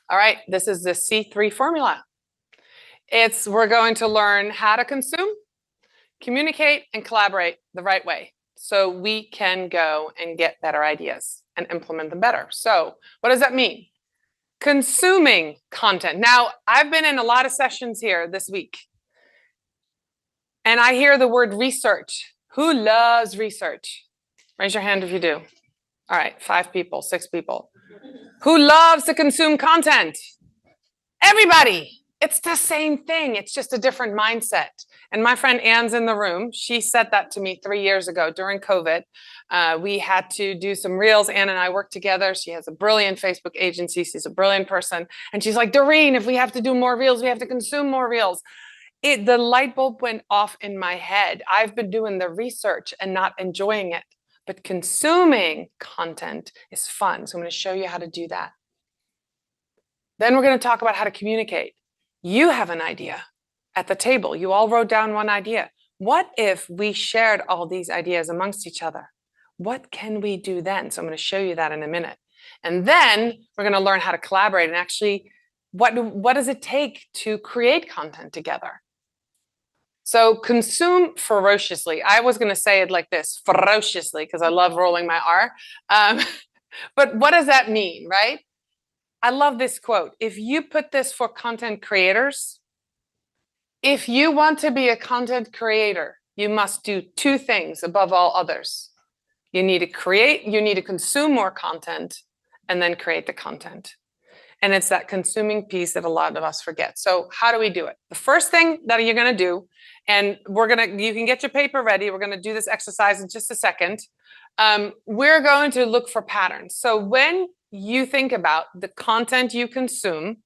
All right, this is the C3 formula. We're going to learn how to consume, communicate, and collaborate the right way so we can go and get better ideas and implement them better. So what does that mean? Consuming content. Now, I've been in a lot of sessions here this week, and I hear the word research. Who loves research? Raise your hand if you do. All right, 5 people, 6 people. Who loves to consume content? Everybody. It's the same thing. It's just a different mindset. And my friend Anne's in the room. She said that to me 3 years ago during COVID. We had to do some reels. Anne and I worked together. She has a brilliant Facebook agency. She's a brilliant person. And she's like, Doreen, if we have to do more reels, we have to consume more reels. The light bulb went off in my head. I've been doing the research and not enjoying it. But consuming content is fun. So I'm going to show you how to do that. Then we're going to talk about how to communicate. You have an idea at the table. You all wrote down one idea. What if we shared all these ideas amongst each other? What can we do then? So I'm going to show you that in a minute. And then we're going to learn how to collaborate and actually what does it take to create content together? So consume ferociously. I was going to say it like this, ferociously, because I love rolling my R. But what does that mean, right? I love this quote. If you put this for content creators, if you want to be a content creator, you must do 2 things above all others. You need to consume more content and then create the content. And it's that consuming piece that a lot of us forget. So how do we do it? The first thing that you're going to do, and you can get your paper ready. We're going to do this exercise in just a second. We're going to look for patterns. So when you think about the content you consume,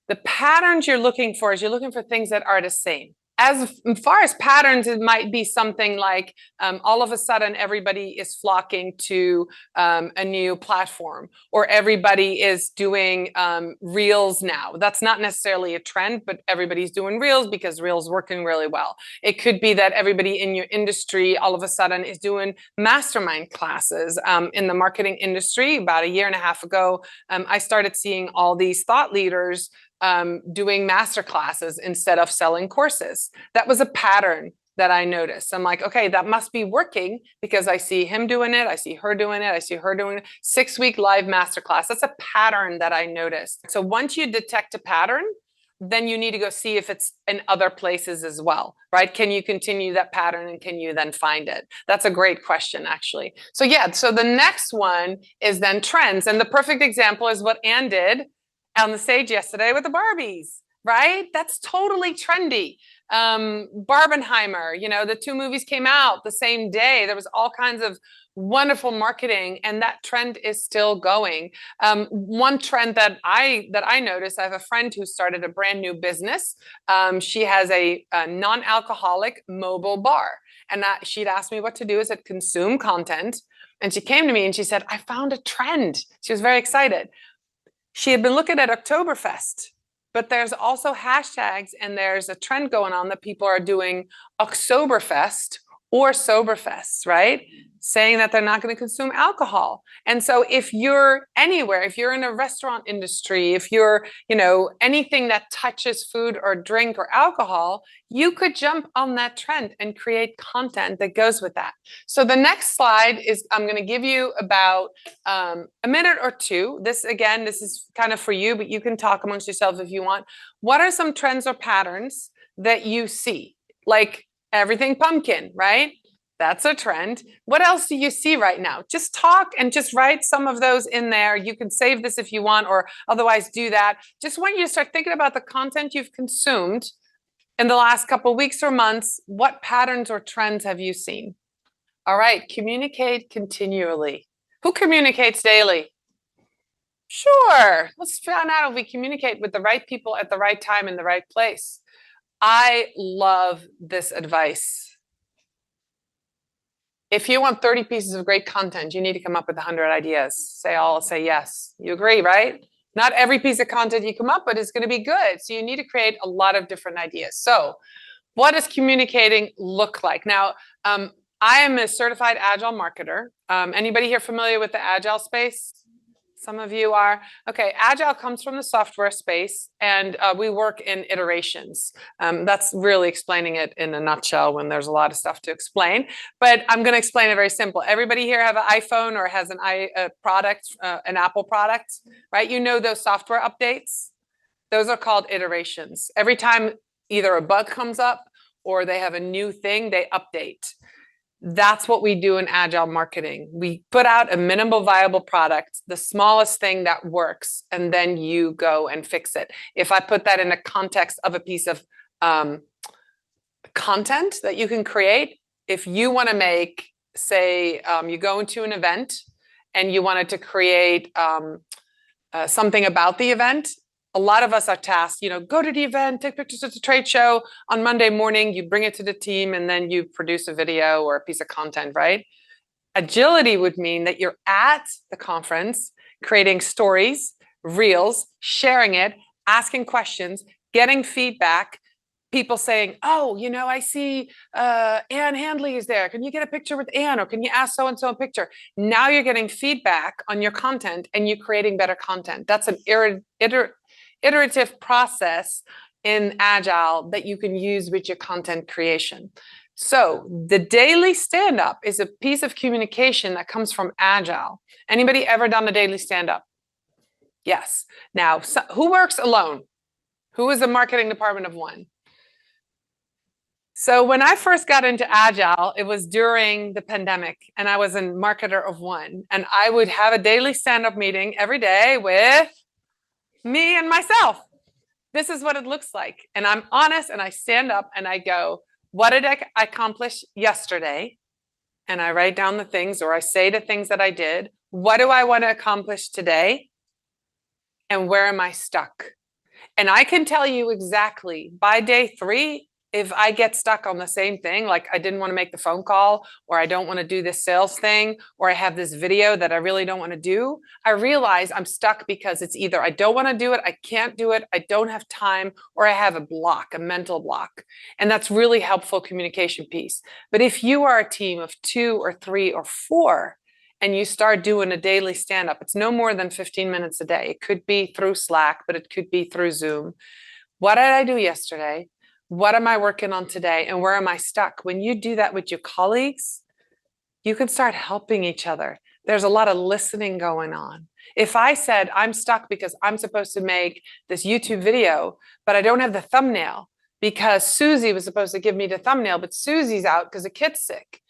the patterns you're looking for things that are the same. As far as patterns, it might be something like all of a sudden everybody is flocking to a new platform, or everybody is doing reels now. That's not necessarily a trend, but everybody's doing reels because reels working really well. It could be that everybody in your industry all of a sudden is doing mastermind classes. In the marketing industry, about a year and a half ago, I started seeing all these thought leaders doing master classes instead of selling courses. That was a pattern that I noticed. I'm like, okay, that must be working because I see him doing it. I see her doing it. I see her doing it. 6-week live masterclass. That's a pattern that I noticed. So once you detect a pattern, then you need to go see if it's in other places as well, right? Can you continue that pattern and can you then find it? That's a great question, actually. So yeah, so the next one is then trends. And the perfect example is what Anne did on the stage yesterday with the Barbies, right? That's totally trendy. Barbenheimer, the 2 movies came out the same day. There was all kinds of wonderful marketing, and that trend is still going. One trend that I noticed, I have a friend who started a brand new business. She has a non-alcoholic mobile bar, and she'd asked me what to do. Is it consume content? And she came to me and she said, I found a trend. She was very excited. She had been looking at Oktoberfest, but there's also hashtags and there's a trend going on that people are doing Oktoberfest or Soberfest, right? Saying that they're not going to consume alcohol. And so if you're anywhere, if you're in a restaurant industry, if you're, anything that touches food or drink or alcohol, you could jump on that trend and create content that goes with that. So the next slide is, I'm going to give you about a minute or 2. This is kind of for you, but you can talk amongst yourselves if you want. What are some trends or patterns that you see? Like everything pumpkin, right? That's a trend. What else do you see right now? Just talk and just write some of those in there. You can save this if you want, or otherwise do that. Just want you to start thinking about the content you've consumed in the last couple of weeks or months. What patterns or trends have you seen? All right, communicate continually. Who communicates daily? Sure. Let's find out if we communicate with the right people at the right time in the right place. I love this advice. If you want 30 pieces of great content, you need to come up with 100 ideas. I'll say yes. You agree, right? Not every piece of content you come up with is going to be good. So you need to create a lot of different ideas. So what does communicating look like? Now, I am a certified Agile marketer. Anybody here familiar with the Agile space? Some of you are. Okay, Agile comes from the software space, and we work in iterations. That's really explaining it in a nutshell when there's a lot of stuff to explain. But I'm going to explain it very simple. Everybody here have an iPhone or has an product, an Apple product, right? You know those software updates? Those are called iterations. Every time either a bug comes up or they have a new thing, they update. That's what we do in Agile marketing. We put out a minimal viable product, the smallest thing that works, and then you go and fix it. If I put that in a context of a piece of content that you can create, if you want to make, say, you go into an event and you wanted to create something about the event, a lot of us are tasked, go to the event, take pictures at the trade show. On Monday morning, you bring it to the team, and then you produce a video or a piece of content, right? Agility would mean that you're at the conference, creating stories, reels, sharing it, asking questions, getting feedback, people saying, oh, I see Ann Handley is there. Can you get a picture with Ann? Or can you ask so-and-so a picture? Now you're getting feedback on your content and you're creating better content. That's an iterative process in Agile that you can use with your content creation. So the daily stand-up is a piece of communication that comes from Agile. Anybody ever done a daily stand-up? Yes. Now, who works alone? Who is the marketing department of one? So when I first got into Agile, it was during the pandemic, and I was a marketer of one. And I would have a daily stand-up meeting every day with me and myself. This is what it looks like. And I'm honest, and I stand up and I go, what did I accomplish yesterday? And I write down the things, or I say the things that I did. What do I want to accomplish today? And where am I stuck? And I can tell you exactly by day 3, if I get stuck on the same thing, like I didn't want to make the phone call, or I don't want to do this sales thing, or I have this video that I really don't want to do, I realize I'm stuck because it's either I don't want to do it, I can't do it, I don't have time, or I have a block, a mental block. And that's really helpful communication piece. But if you are a team of 2 or 3 or 4, and you start doing a daily stand-up, it's no more than 15 minutes a day. It could be through Slack, but it could be through Zoom. What did I do yesterday? What am I working on today? And where am I stuck? When you do that with your colleagues, you can start helping each other. There's a lot of listening going on. If I said, I'm stuck because I'm supposed to make this YouTube video, but I don't have the thumbnail because Susie was supposed to give me the thumbnail, but Susie's out because the kid's sick.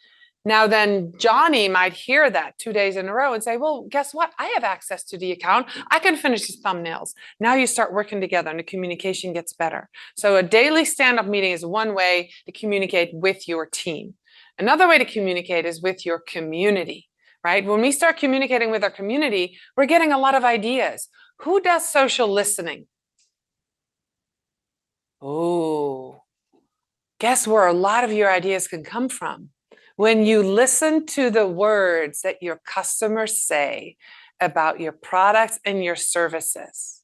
Now then Johnny might hear that 2 days in a row and say, well, guess what? I have access to the account. I can finish his thumbnails. Now you start working together and the communication gets better. So a daily stand-up meeting is one way to communicate with your team. Another way to communicate is with your community, right? When we start communicating with our community, we're getting a lot of ideas. Who does social listening? Oh, guess where a lot of your ideas can come from? When you listen to the words that your customers say about your products and your services.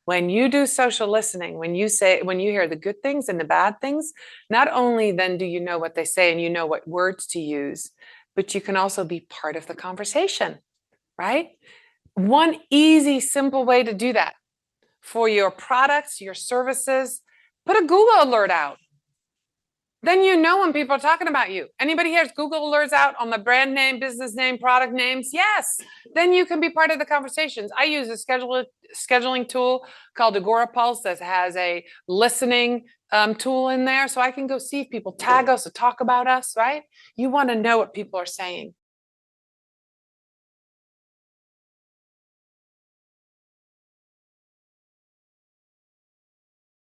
When you do social listening, when you hear the good things and the bad things, not only then do you know what they say and you know what words to use, but you can also be part of the conversation, right? One easy, simple way to do that for your products, your services, put a Google alert out. Then you know when people are talking about you. Anybody here has Google alerts out on the brand name, business name, product names? Yes. Then you can be part of the conversations. I use a scheduling tool called Agora Pulse that has a listening tool in there. So I can go see if people tag us or talk about us, right? You want to know what people are saying.